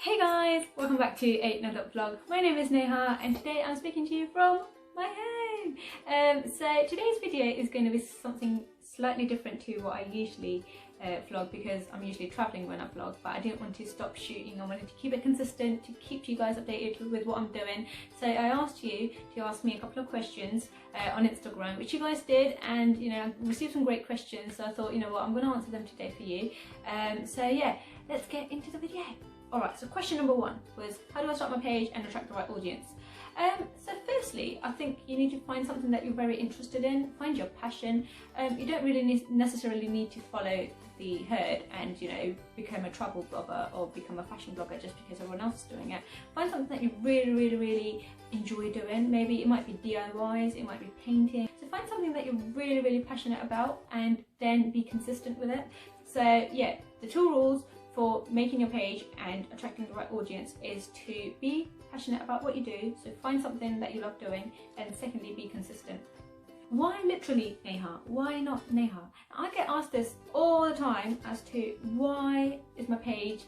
Hey guys, welcome back to another vlog. My name is Neha and today I'm speaking to you from my home. So today's video is going to be something slightly different to what I usually vlog, because I'm usually travelling when I vlog, but I didn't want to stop shooting. I wanted to keep it consistent, to keep you guys updated with what I'm doing. So I asked you to ask me a couple of questions on Instagram, which you guys did, and you know, I received some great questions, so I thought, you know what, I'm going to answer them today for you. So yeah, let's get into the video. Alright, so question number one was, how do I start my page and attract the right audience? So firstly, I think you need to find something that you're very interested in, find your passion. You don't really necessarily need to follow the herd and, you know, become a travel blogger or become a fashion blogger just because everyone else is doing it. Find something that you really enjoy doing. Maybe it might be DIYs, it might be painting. So find something that you're really passionate about and then be consistent with it. So yeah, the 2 rules for making your page and attracting the right audience is to be passionate about what you do, so find something that you love doing, and secondly, be consistent. Why literally Neha? Why not Neha? I get asked this all the time as to why is my page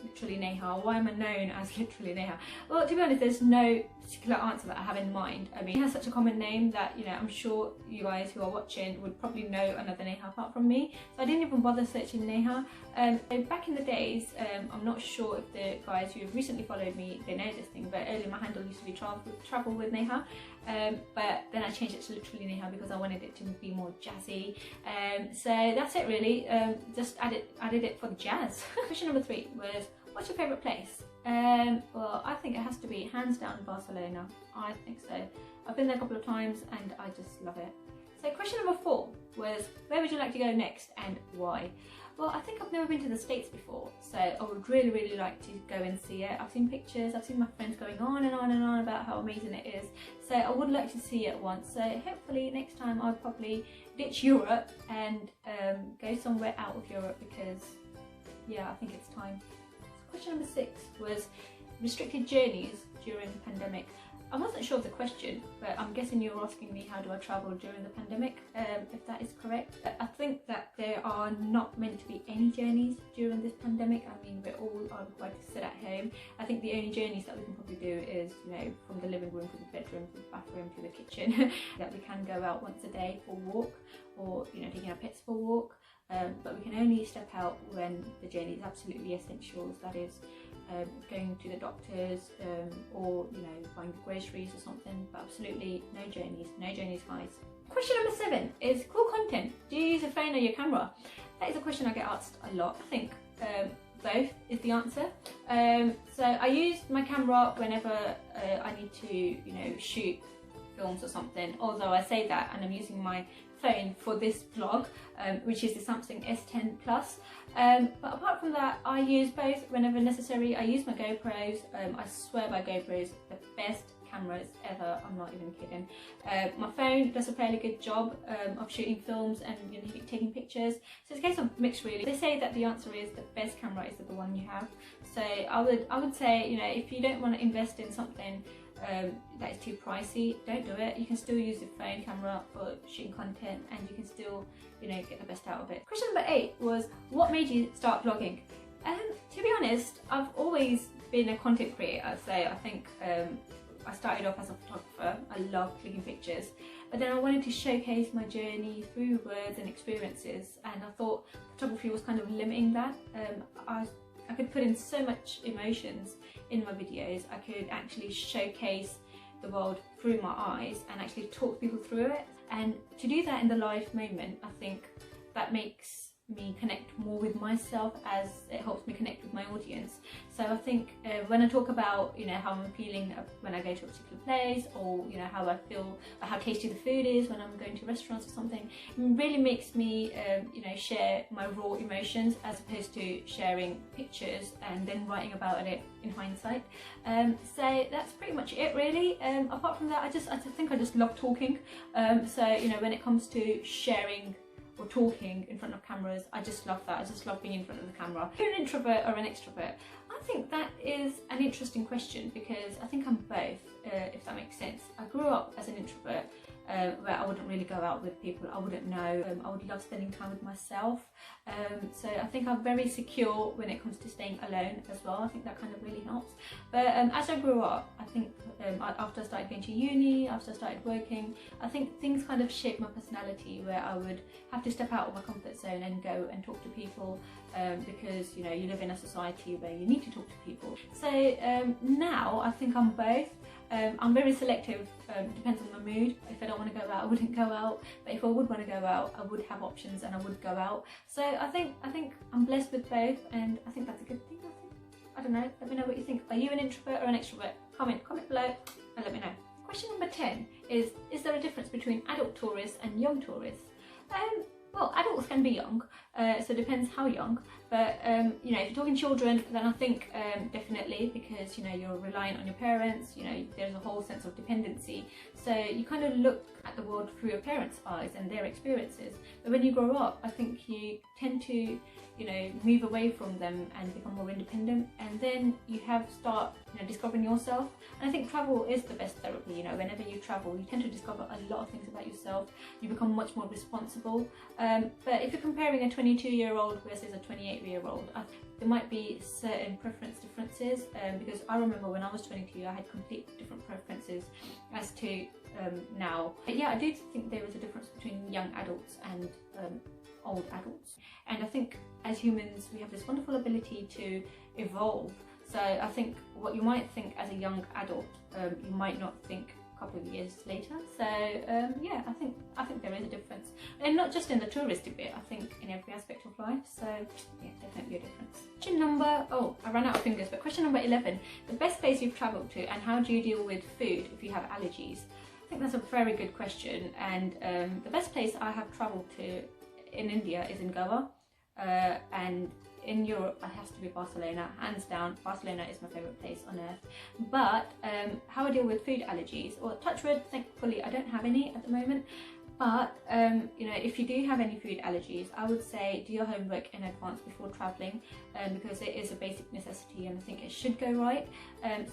literally Neha? Why am I known as literally Neha? Well, to be honest, there's no particular answer that I have in mind. I mean, it has such a common name that, you know, I'm sure you guys who are watching would probably know another Neha apart from me. So I didn't even bother searching Neha. Back in the days, I'm not sure if the guys who have recently followed me, they know this thing, but earlier my handle used to be travel with Neha. But then I changed it to literally Neha because I wanted it to be more jazzy. So that's it really, just added it for the jazz. Question number 3 was, what's your favourite place? Well, I think it has to be hands down Barcelona. I think so. I've been there a couple of times and I just love it. So question number 4 was, where would you like to go next and why? Well, I think I've never been to the States before, so I would really like to go and see it. I've seen pictures, I've seen my friends going on and on about how amazing it is, so I would like to see it once. So hopefully next time I'll probably ditch Europe and go somewhere out of Europe, because yeah, I think it's time. Question number 6 was restricted journeys during the pandemic. I wasn't sure of the question, but I'm guessing you're asking me how do I travel during the pandemic, if that is correct. I think that there are not meant to be any journeys during this pandemic. I mean, we're all required to sit at home. I think the only journeys that we can probably do is, you know, from the living room to the bedroom, to the bathroom to the kitchen. That we can go out once a day for a walk, or, you know, taking our pets for a walk. But we can only step out when the journey is absolutely essential. That is going to the doctors, or, you know, buying groceries or something, but absolutely no journeys guys. Question number 7 is cool content. Do you use a phone or your camera? That is a question I get asked a lot. I think both is the answer. So I use my camera whenever I need to, you know, shoot films or something, although I say that and I'm using my phone for this vlog, which is the Samsung S10 Plus. But apart from that, I use both whenever necessary. I use my GoPros. I swear by GoPros, the best cameras ever, I'm not even kidding. My phone does a fairly good job of shooting films and, you know, taking pictures, so it's a case of mixed really. They say that the answer is the best camera is the one you have, so I would say, you know, if you don't want to invest in something that is too pricey, don't do it. You can still use your phone camera for shooting content and you can still, you know, get the best out of it. Question number 8 was, what made you start vlogging? To be honest, I've always been a content creator, so I think I started off as a photographer. I love clicking pictures, but then I wanted to showcase my journey through words and experiences, and I thought photography was kind of limiting that. I could put in so much emotions in my videos. I could actually showcase the world through my eyes and actually talk people through it. And to do that in the live moment, I think that makes me connect more with myself, as it helps me connect with my audience. So I think when I talk about, you know, how I'm feeling when I go to a particular place, or, you know, how I feel, or how tasty the food is when I'm going to restaurants or something, it really makes me, you know, share my raw emotions, as opposed to sharing pictures and then writing about it in hindsight. So that's pretty much it really. Apart from that, I think I just love talking. So, you know, when it comes to sharing or talking in front of cameras, I just love that. I just love being in front of the camera. Are you an introvert or an extrovert? I think that is an interesting question, because I think I'm both, if that makes sense. I grew up as an introvert, where I wouldn't really go out with people I wouldn't know. I would love spending time with myself. So I think I'm very secure when it comes to staying alone as well. I think that kind of really helps. But as I grew up, I think after I started going to uni, after I started working, I think things kind of shaped my personality, where I would have to step out of my comfort zone and go and talk to people, because you know, you live in a society where you need to talk to people. So now I think I'm both. I'm very selective, depends on my mood. If I don't want to go out, I wouldn't go out, but if I would want to go out, I would have options and I would go out. So I think I'm blessed with both, and I think that's a good thing. I don't know, let me know what you think. Are you an introvert or an extrovert? Comment below and let me know. Question number 10 is there a difference between adult tourists and young tourists? Well, adults can be young, so it depends how young, but you know, if you're talking children, then I think definitely, because you know, you're reliant on your parents, you know, there's a whole sense of dependency, so you kind of look at the world through your parents' eyes and their experiences. But when you grow up, I think you tend to, you know, move away from them and become more independent, and then you start, you know, discovering yourself. And I think travel is the best therapy. You know, whenever you travel, you tend to discover a lot of things about yourself. You become much more responsible. But if you're comparing a 22-year-old versus a 28-year-old, there might be certain preference differences, because I remember when I was 22, I had completely different preferences as to now. But yeah, I do think there is a difference between young adults and old adults, and I think as humans we have this wonderful ability to evolve. So I think what you might think as a young adult, you might not think a couple of years later. So yeah, I think there is a difference, and not just in the touristy bit, I think in every aspect of life. So yeah, definitely a difference. Question number, oh, I ran out of fingers, but question number 11, the best place you've travelled to, and how do you deal with food if you have allergies? I think that's a very good question, and the best place I have travelled to in India is in Goa, and in Europe it has to be Barcelona, hands down. Barcelona is my favourite place on earth. But how I deal with food allergies, well, touch wood, thankfully I don't have any at the moment, but you know, if you do have any food allergies, I would say do your homework in advance before travelling, because it is a basic necessity and I think it should go right.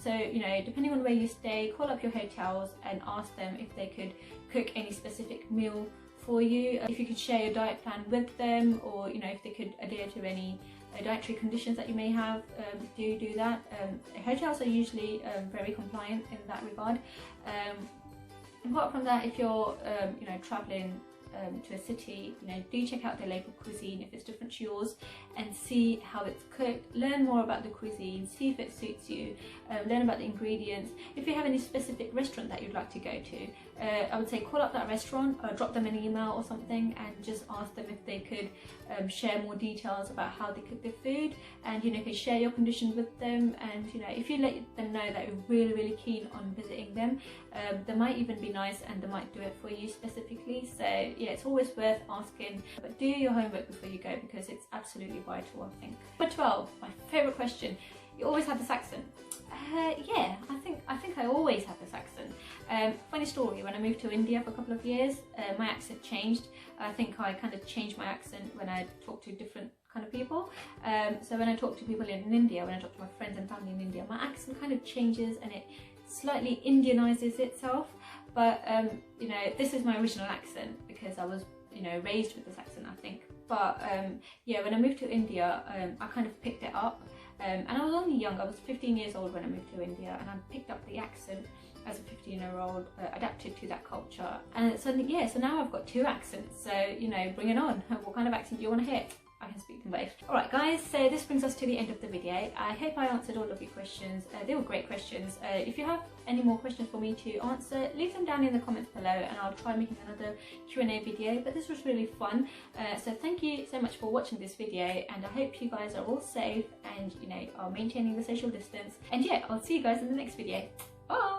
So you know, depending on where you stay, call up your hotels and ask them if they could cook any specific meal for you, if you could share your diet plan with them, or you know, if they could adhere to any dietary conditions that you may have, do that. Hotels are usually very compliant in that regard. Apart from that, if you're you know, traveling to a city, you know, do check out their local cuisine if it's different to yours, and see how it's cooked. Learn more about the cuisine, see if it suits you, learn about the ingredients. If you have any specific restaurant that you'd like to go to, I would say call up that restaurant, or drop them an email or something, and just ask them if they could share more details about how they cook their food, and you know, you can share your condition with them. And you know, if you let them know that you're really keen on visiting them, they might even be nice and they might do it for you specifically. So yeah, it's always worth asking, but do your homework before you go, because it's absolutely vital, I think. Number 12, my favourite question. You always have this accent. Yeah, I think I always have this accent. Funny story, when I moved to India for a couple of years, my accent changed. I think I kind of changed my accent when I talked to different kind of people. So when I talk to people in India, when I talk to my friends and family in India, my accent kind of changes and it slightly Indianizes itself. But you know, this is my original accent because I was, you know, raised with this accent, I think. But yeah, when I moved to India, I kind of picked it up. And I was only young, I was 15 years old when I moved to India, and I picked up the accent as a 15-year-old, adapted to that culture. And so yeah, so now I've got two accents, so you know, bring it on. What kind of accent do you want to hear? I can speak them both. Alright guys, so this brings us to the end of the video. I hope I answered all of your questions. They were great questions. If you have any more questions for me to answer, leave them down in the comments below and I'll try making another Q&A video. But this was really fun. So thank you so much for watching this video, and I hope you guys are all safe and you know, are maintaining the social distance. And yeah, I'll see you guys in the next video. Bye!